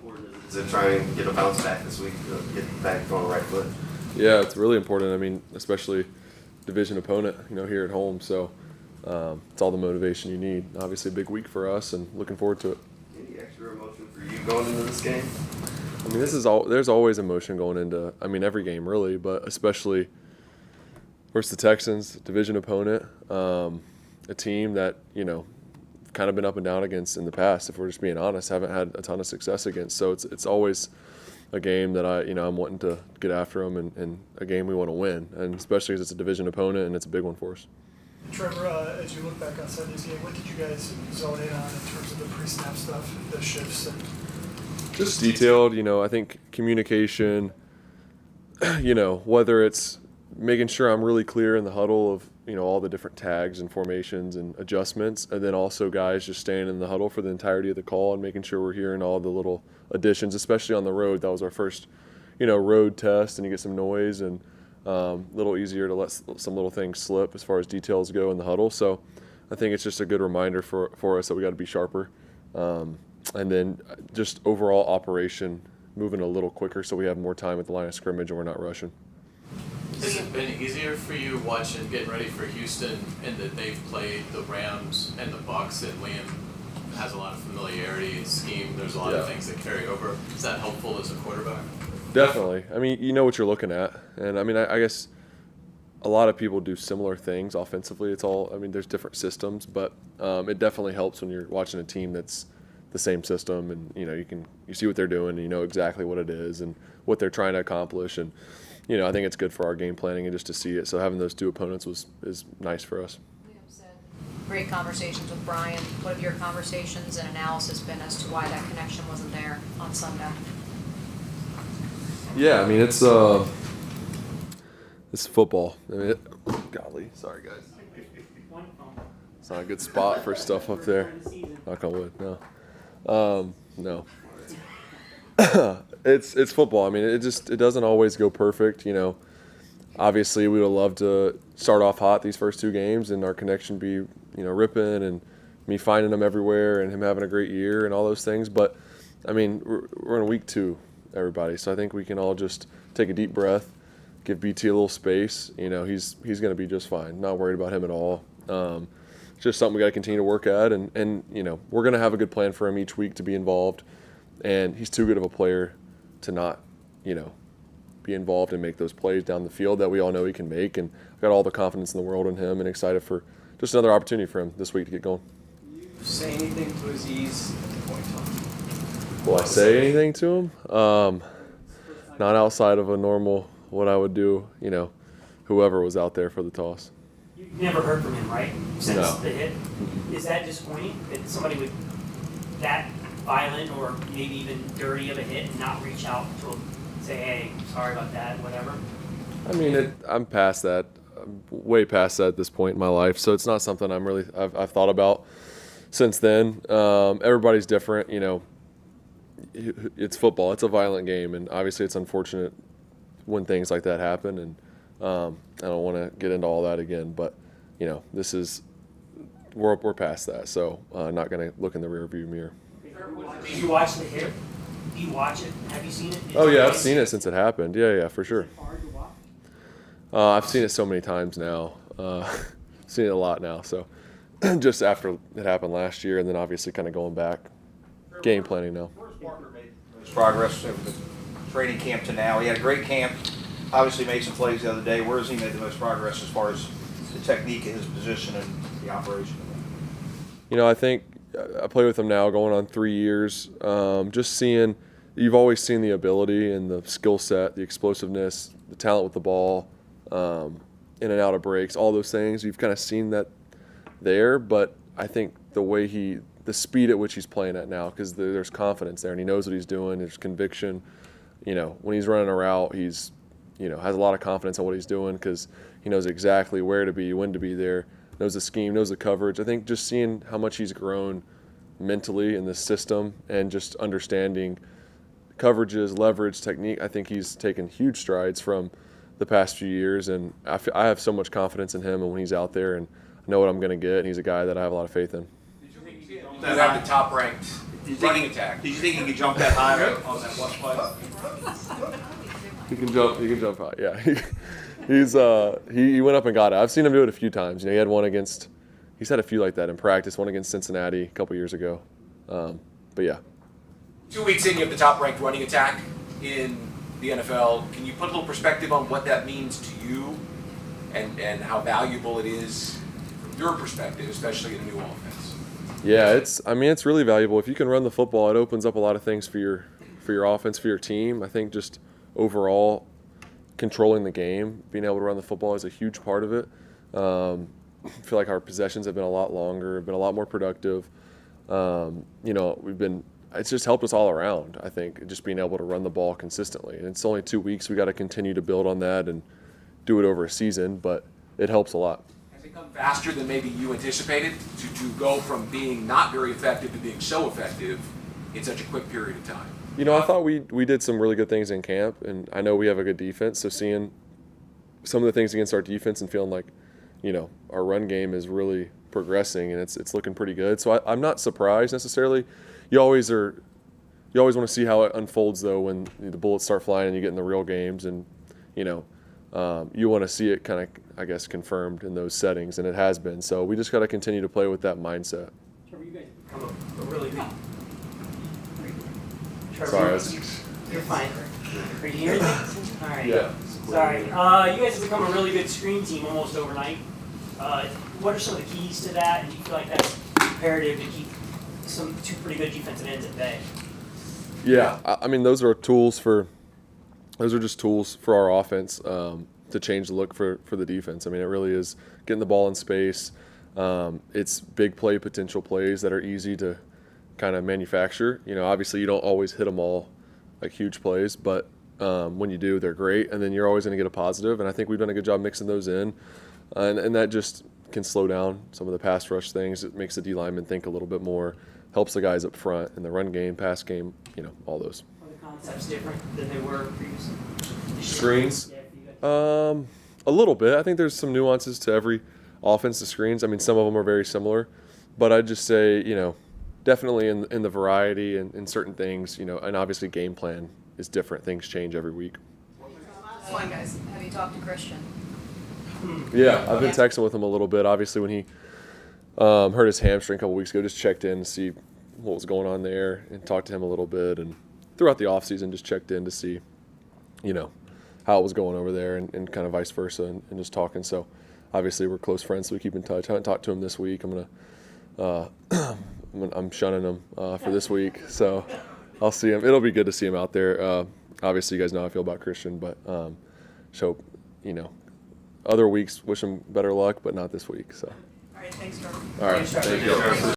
important is it to try and get a bounce back this week, get back on the right foot? Yeah, it's really important. I mean, especially division opponent, here at home. So it's all the motivation you need. Obviously, a big week for us, and looking forward to it. Any extra emotion for you going into this game? I mean, there's always emotion going into, every game really, but especially versus the Texans, division opponent, a team that, kind of been up and down against in the past, if we're just being honest, haven't had a ton of success against. So it's always a game that I'm wanting to get after them, and a game we want to win, and especially as it's a division opponent and it's a big one for us. Trevor, as you look back on Sunday's game, what did you guys zone in on in terms of the pre-snap stuff, the shifts? Just detailed, I think communication, whether it's making sure I'm really clear in the huddle of, all the different tags and formations and adjustments, and then also guys just staying in the huddle for the entirety of the call and making sure we're hearing all the little additions, especially on the road. That was our first, road test, and you get some noise, and a little easier to let some little things slip as far as details go in the huddle. So I think it's just a good reminder for us that we got to be sharper. And then just overall operation, moving a little quicker so we have more time at the line of scrimmage and we're not rushing. Has it been easier for you getting ready for Houston, and that they've played the Rams and the Bucs, and Liam has a lot of familiarity and scheme? There's a lot of things that carry over. Is that helpful as a quarterback? Definitely. You know what you're looking at. And, I guess a lot of people do similar things offensively. It's all, there's different systems, but it definitely helps when you're watching a team that's the same system, and, you see what they're doing, and you know exactly what it is and what they're trying to accomplish. And, I think it's good for our game planning and just to see it. So having those two opponents is nice for us. Liam said great conversations with Brian. What have your conversations and analysis been as to why that connection wasn't there on Sunday? Yeah, it's football. Golly, sorry guys. It's not a good spot for stuff up there. Knock on wood. No. It's football. It doesn't always go perfect. Obviously we would love to start off hot these first two games and our connection be ripping, and me finding him everywhere and him having a great year and all those things. But we're in week 2, everybody. So I think we can all just take a deep breath, give BT a little space. He's going to be just fine. Not worried about him at all. It's just something we got to continue to work at, and we're going to have a good plan for him each week to be involved. And he's too good of a player to not, be involved and make those plays down the field that we all know he can make. And I've got all the confidence in the world in him, and excited for just another opportunity for him this week to get going. Do you say anything to Aziz at the point in time? Will I say anything to him? Not outside of a normal, what I would do, whoever was out there for the toss. You never heard from him, right? Since No. the hit? Is that disappointing that somebody would that violent or maybe even dirty of a hit and not reach out to him, say, hey, sorry about that, whatever? I'm past that. I'm way past that at this point in my life. So it's not something I've thought about since then. Everybody's different, It's football. It's a violent game, and obviously it's unfortunate when things like that happen. And I don't want to get into all that again, but we're past that. So not going to look in the rearview mirror. Did you watch the hit? Do you watch it? Have you seen it? Oh yeah, I've seen it since it happened. Yeah, for sure. Hard to watch? I've seen it so many times now. Seen it a lot now. So just after it happened last year, and then obviously kind of going back, game planning now. Where's Parker made the most progress over the training camp to now? He had a great camp. Obviously made some plays the other day. Where has he made the most progress as far as the technique in his position and the operation? I think I play with him now going on 3 years. Just seeing, you've always seen the ability and the skill set, the explosiveness, the talent with the ball, in and out of breaks, all those things. You've kind of seen that there, but I think the speed at which he's playing at now, because there's confidence there and he knows what he's doing, there's conviction. When he's running a route, he's, has a lot of confidence on what he's doing because he knows exactly where to be, when to be there, knows the scheme, knows the coverage. I think just seeing how much he's grown mentally in this system and just understanding coverages, leverage, technique, I think he's taken huge strides from the past few years, and I have so much confidence in him and when he's out there, and I know what I'm going to get, and he's a guy that I have a lot of faith in. Did you think you have the top-ranked running attack. Did you think he could jump that high on that one play? He can jump. He can jump high. Yeah, he went up and got it. I've seen him do it a few times. You know, he had one against. He's had a few like that in practice. One against Cincinnati a couple years ago. But yeah. 2 weeks in, you have the top-ranked running attack in the NFL. Can you put a little perspective on what that means to you, and how valuable it is from your perspective, especially in a new offense? Yeah, it's really valuable. If you can run the football, it opens up a lot of things for your offense, for your team. I think just overall controlling the game, being able to run the football is a huge part of it. I feel like our possessions have been a lot longer, been a lot more productive. It's just helped us all around, I think, just being able to run the ball consistently. And it's only 2 weeks. We got to continue to build on that and do it over a season, but it helps a lot. Has it come faster than maybe you anticipated to go from being not very effective to being so effective in such a quick period of time? You know, I thought we did some really good things in camp, and I know we have a good defense, so seeing some of the things against our defense and feeling like, our run game is really progressing and it's looking pretty good. So I'm not surprised necessarily. You always want to see how it unfolds though when the bullets start flying and you get in the real games, and you want to see it kind of, I guess, confirmed in those settings, and it has been. So we just got to continue to play with that mindset. Trevor, you guys become a really good. Trevor, Sorry, you're fine. Are you hearing me? All right. Yeah. Sorry. You guys have become a really good screen team almost overnight. What are some of the keys to that, and do you feel like that's imperative to keep two pretty good defensive ends at bay? Yeah, I mean those are just tools for our offense to change the look for the defense. I mean, it really is getting the ball in space. It's big play potential plays that are easy to kind of manufacture. Obviously you don't always hit them all like huge plays, but when you do, they're great, and then you're always going to get a positive. And I think we've done a good job mixing those in, and that just can slow down some of the pass rush things. It makes the D lineman think a little bit more, helps the guys up front in the run game, pass game, all those. Are the concepts different than they were previously? Screens? Yeah, for you guys. A little bit. I think there's some nuances to every offensive screens. I mean, some of them are very similar, but I'd just say, definitely in the variety and in certain things, and obviously game plan is different. Things change every week. Last one, guys. Have you talked to Christian? Yeah, I've been texting with him a little bit. Obviously, when he hurt his hamstring a couple weeks ago, just checked in to see what was going on there and talked to him a little bit. And throughout the offseason, just checked in to see, how it was going over there and kind of vice versa and just talking. So obviously we're close friends, so we keep in touch. I haven't talked to him this week. I'm shunning him for this week, so I'll see him. It'll be good to see him out there. Obviously, you guys know how I feel about Christian, but other weeks wish him better luck, but not this week. So. All right, thanks, Trevor. All right, thank you.